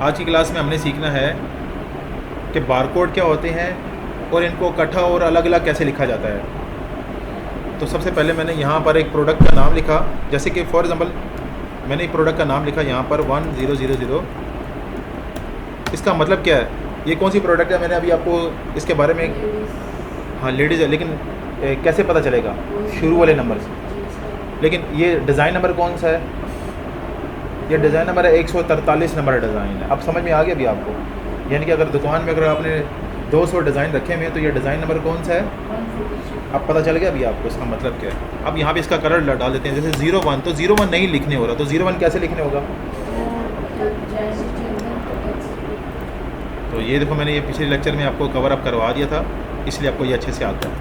आज की क्लास में हमने सीखना है कि बारकोड क्या होते हैं और इनको इकट्ठा और अलग अलग कैसे लिखा जाता है। तो सबसे पहले मैंने यहाँ पर एक प्रोडक्ट का नाम लिखा, जैसे कि फॉर एग्ज़ाम्पल मैंने एक प्रोडक्ट का नाम लिखा यहाँ पर 1000। इसका मतलब क्या है, ये कौन सी प्रोडक्ट है, मैंने अभी आपको इसके बारे में, हाँ लेडीज़ है, लेकिन कैसे पता चलेगा शुरू वाले नंबर से। लेकिन ये डिज़ाइन नंबर कौन सा है, ये डिज़ाइन नंबर है 143 नंबर डिज़ाइन है। अब समझ में आ गया अभी आपको, यानी कि अगर दुकान में अगर आपने 200 डिज़ाइन रखे हुए हैं तो ये डिज़ाइन नंबर कौन सा है, अब पता चल गया अभी आपको इसका मतलब क्या है। अब यहाँ पे इसका कलर डाल देते हैं, जैसे 01, तो 01 नहीं लिखने हो रहा, तो 01 कैसे लिखने होगा। तो ये देखो मैंने ये पिछले लेक्चर में आपको कवर अप करवा दिया था, इसलिए आपको ये अच्छे से आता है।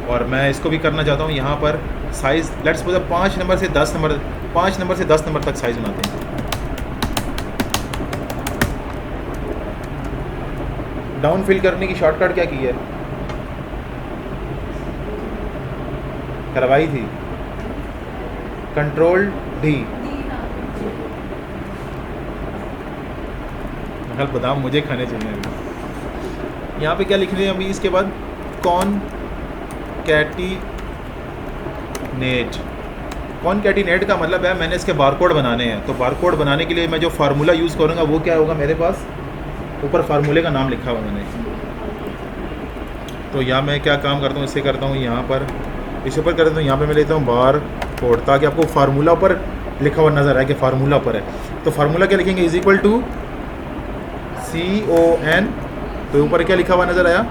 और मैं इसको भी करना चाहता हूँ यहाँ पर साइज़, लेट्स सपोज 5 नंबर से 10 नंबर, 5 नंबर से 10 नंबर तक साइज़ बनाते हैं। डाउन फिल करने की शॉर्टकट क्या की है, करवाई थी, Ctrl+D। कल बादाम मुझे खाने चाहिए अभी। यहाँ पे क्या लिख रहे हैं अभी इसके बाद, कॉनकैटिनेट का मतलब है मैंने इसके बारकोड बनाने हैं। तो बारकोड बनाने के लिए मैं जो फार्मूला यूज़ करूँगा वो क्या होगा, मेरे पास ऊपर फार्मूले का नाम लिखा हुआ मैंने। तो यहाँ मैं क्या काम करता हूँ, इससे करता हूँ यहाँ पर इस ऊपर कर देता हूँ, यहाँ पे मैं लेता हूँ बारकोड, ताकि आपको फार्मूला ऊपर लिखा हुआ नज़र आए कि फार्मूला ऊपर है। तो फार्मूला क्या लिखेंगे, = CON, तो ऊपर क्या लिखा हुआ नज़र आया,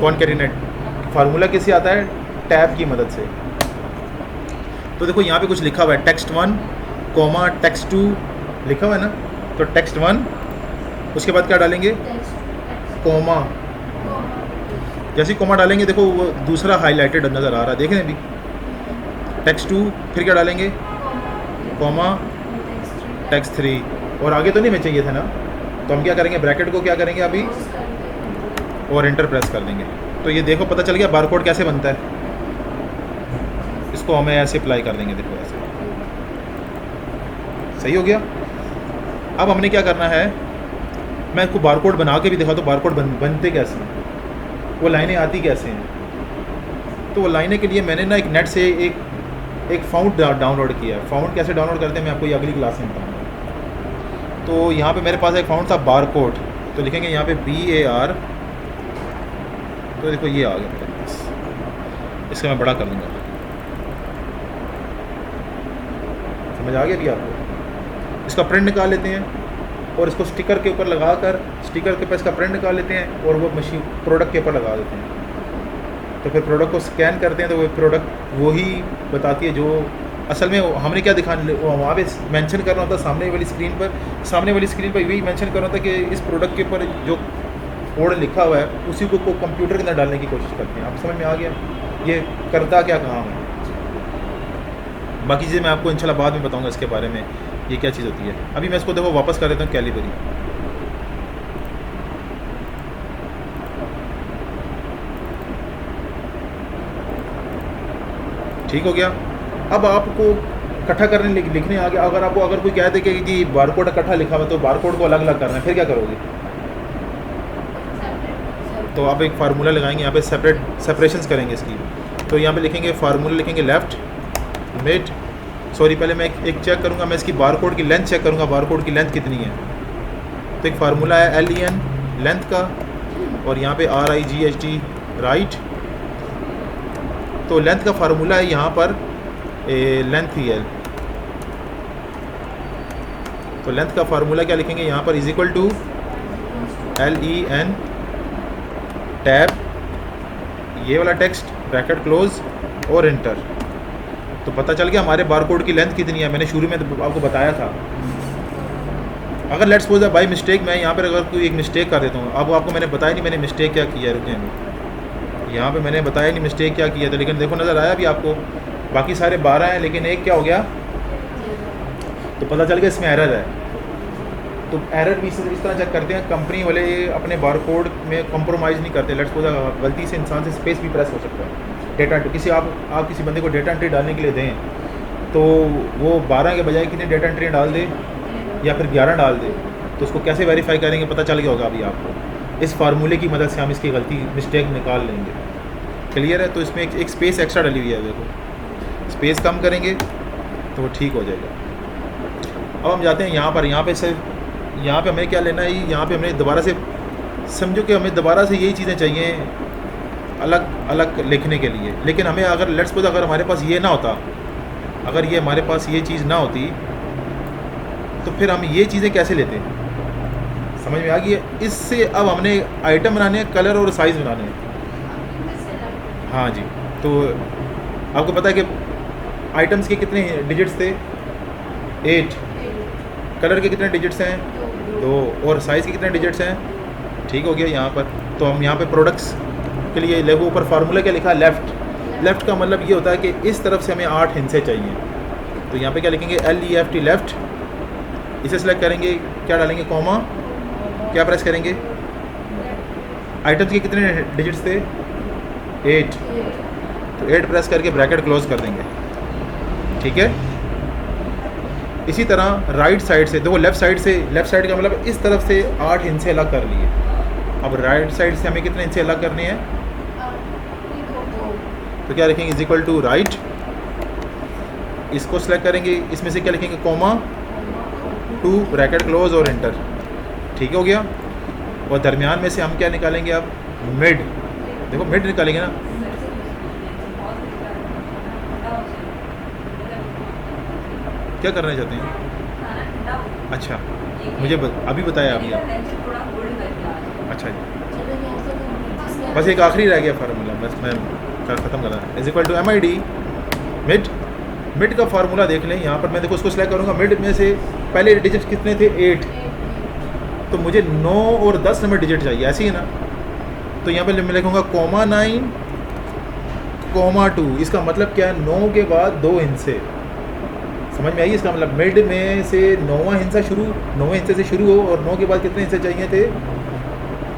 कॉनकैटिनेट। फार्मूला किससे आता है, टैब की मदद से। तो देखो यहाँ पे कुछ लिखा हुआ है, text1, text2 लिखा हुआ है ना। तो text1, उसके बाद क्या डालेंगे, कोमा। जैसे ही कोमा डालेंगे देखो वो दूसरा हाईलाइटेड नज़र आ रहा है, देख रहे हैं अभी। text2, फिर क्या डालेंगे, कोमा, text3, और आगे तो नहीं में चाहिए था ना, तो हम क्या करेंगे, ब्रैकेट को क्या करेंगे अभी और एंटर प्रेस कर देंगे। तो ये देखो पता चल गया बारकोड कैसे बनता है। इसको हमें ऐसे अप्लाई कर देंगे, देखो ऐसे, सही हो गया। अब हमने क्या करना है, मैं इसको बारकोड बना के भी दिखा, तो बारकोड बनते कैसे हैं, वो लाइनें आती कैसे हैं। तो वो लाइनें के लिए मैंने ना एक नेट से एक फाउंड डाउनलोड किया है। फाउंड कैसे डाउनलोड करते हैं मैं आपको ये अगली क्लास में बताऊँगा। तो यहाँ पे मेरे पास एक फाउंड था बारकोड, तो लिखेंगे यहाँ पे BAR, तो देखो ये आ गया मेरे पास। इसका मैं बड़ा कर दूँगा, समझ आ गया भी आपको। इसका प्रिंट निकाल लेते हैं और इसको स्टिकर के ऊपर लगा कर, स्टिकर के ऊपर इसका प्रिंट निकाल लेते हैं और वो मशीन प्रोडक्ट के ऊपर लगा देते हैं। तो फिर प्रोडक्ट को स्कैन करते हैं तो वो प्रोडक्ट वही बताती है जो असल में हमने क्या दिखाना, वहाँ पे मेंशन करना होता है सामने वाली स्क्रीन पर यही मेंशन करना होता है कि इस प्रोडक्ट के ऊपर जो कोड लिखा हुआ है उसी को कंप्यूटर के अंदर डालने की कोशिश करते हैं। आप समझ में आ गया ये करता क्या काम है। बाकी चीज़ें मैं आपको इंशाल्लाह बाद में बताऊंगा इसके बारे में, ये क्या चीज़ होती है। अभी मैं इसको देखो वापस कर देता हूँ कैलिबरी। ठीक हो गया। अब आपको इकट्ठा करने लिखने आ गया। अगर कोई कहते कि जी बारकोड इकट्ठा लिखा हुआ तो बारकोड को अलग अलग करना है, फिर क्या करोगे। तो आप एक फार्मूला लगाएंगे, यहाँ पे सेपरेशंस करेंगे इसकी। तो यहाँ पे लिखेंगे फार्मूला, लिखेंगे लेफ़्ट मिड, सॉरी पहले मैं एक चेक करूँगा, मैं इसकी बारकोड की लेंथ चेक करूँगा, बारकोड की लेंथ कितनी है। तो एक फार्मूला है LEN लेंथ का, और यहाँ पे RIGHT राइट। तो लेंथ का फार्मूला है यहाँ पर लेंथ ही है। तो लेंथ का फार्मूला क्या लिखेंगे यहाँ पर, =LEN टैब, ये वाला टेक्स्ट, ब्रैकेट क्लोज और एंटर। तो पता चल गया हमारे बारकोड की लेंथ कितनी है। मैंने शुरू में तो आपको बताया था। अगर लेट्स सपोज बाय मिस्टेक मैं यहाँ पर अगर कोई एक मिस्टेक कर देता हूँ, अब आपको मैंने बताया नहीं मैंने मिस्टेक क्या किया है, रुकें, यहाँ पे मैंने बताया नहीं मिस्टेक क्या किया था, लेकिन देखो नज़र आया अभी आपको। बाकी सारे 12 हैं लेकिन एक क्या हो गया, तो पता चल गया इसमें एरर है। तो एरर भी इस तरह चेक करते हैं, कंपनी वाले अपने बारकोड में कंप्रोमाइज़ नहीं करते। लेट्स सपोज गलती से इंसान से स्पेस भी प्रेस हो सकता है। डेटा एंट्री आप किसी बंदे को डेटा एंट्री डालने के लिए दें तो वो 12 के बजाय कितनी डेटा एंट्री डाल दे, या फिर 11 डाल दे, तो उसको कैसे वेरीफाई करेंगे पता चल गया होगा अभी आपको। इस फार्मूले की मदद से हम इसकी गलती मिस्टेक निकाल लेंगे। क्लियर है? तो इसमें एक स्पेस एक्स्ट्रा डली हुई है, देखो स्पेस कम करेंगे तो वो ठीक हो जाएगा। अब हम जाते हैं यहाँ पर। यहाँ पे सिर्फ यहाँ पे हमें क्या लेना है, यहाँ पे हमें दोबारा से समझो कि हमें दोबारा से यही चीज़ें चाहिए अलग अलग लिखने के लिए। लेकिन हमें अगर लेट्स सपोज अगर हमारे पास ये ना होता, अगर ये हमारे पास ये चीज़ ना होती तो फिर हम ये चीज़ें कैसे लेते? समझ में आ गई है? इससे अब हमने आइटम बनाने हैं, कलर और साइज़ बनाने हैं। हाँ जी, तो आपको पता है कि आइटम्स के कितने डिजिट्स थे? 8। कलर के कितने डिजिट्स हैं? 2। और साइज़ के कितने डिजिट्स हैं? ठीक हो गया यहाँ पर। तो हम यहाँ पे प्रोडक्ट्स के लिए देखो ऊपर फार्मूला क्या लिखा है, लेफ़्ट का मतलब ये होता है कि इस तरफ से हमें 8 हिस्से चाहिए। तो यहाँ पे क्या लिखेंगे, LEFT लेफ़्ट, इसे सेलेक्ट करेंगे, क्या डालेंगे, कॉमा, क्या प्रेस करेंगे, आइटम्स के कितने डिजिट्स थे? 8। तो 8 प्रेस करके ब्रैकेट क्लोज कर देंगे। ठीक है? इसी तरह राइट साइड से देखो, लेफ़्ट साइड का मतलब इस तरफ से 8 हिस्से अलग कर लिए। अब राइट साइड से हमें कितने हिस्से अलग करने हैं? तो क्या लिखेंगे, इज इक्वल टू राइट, इसको सेलेक्ट करेंगे, इसमें से क्या लिखेंगे, कॉमा 2 ब्रैकेट क्लोज और एंटर। ठीक हो गया। और दरमियान में से हम क्या निकालेंगे अब, मिड। देखो मिड निकालेंगे ना, क्या करना चाहते हैं? अच्छा मुझे अभी बताया अभी आप। अच्छा जी, बस एक आखिरी रह गया फार्मूला, बस मैं ख़त्म कर रहा हूँ। Is equal to MID mid का फार्मूला देख लें। यहाँ पर मैं देखो उसको सिलेक्ट करूँगा, मिड में से पहले डिजिट कितने थे? 8। तो मुझे 9 और 10 नंबर डिजिट चाहिए, ऐसे ही ना। तो यहाँ पे मैं लिखूँगा कॉमा 9 कॉमा 2। इसका मतलब क्या है, 9 के बाद 2 हिस्से। समझ में आई? इसका मतलब मिड में से 9वां हिस्सा 9वें हिस्से से शुरू हो और 9 के बाद कितने हिस्से चाहिए थे?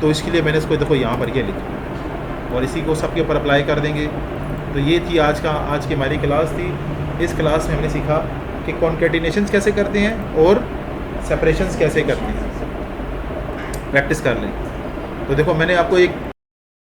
तो इसके लिए मैंने इसको देखो यहाँ पर क्या लिखा और इसी को सबके ऊपर अप्लाई कर देंगे। तो ये थी आज की हमारी क्लास थी। इस क्लास में हमने सीखा कि कॉन्केटिनेशंस कैसे करते हैं और सेपरेशंस कैसे करते हैं। प्रैक्टिस कर लें। तो देखो मैंने आपको एक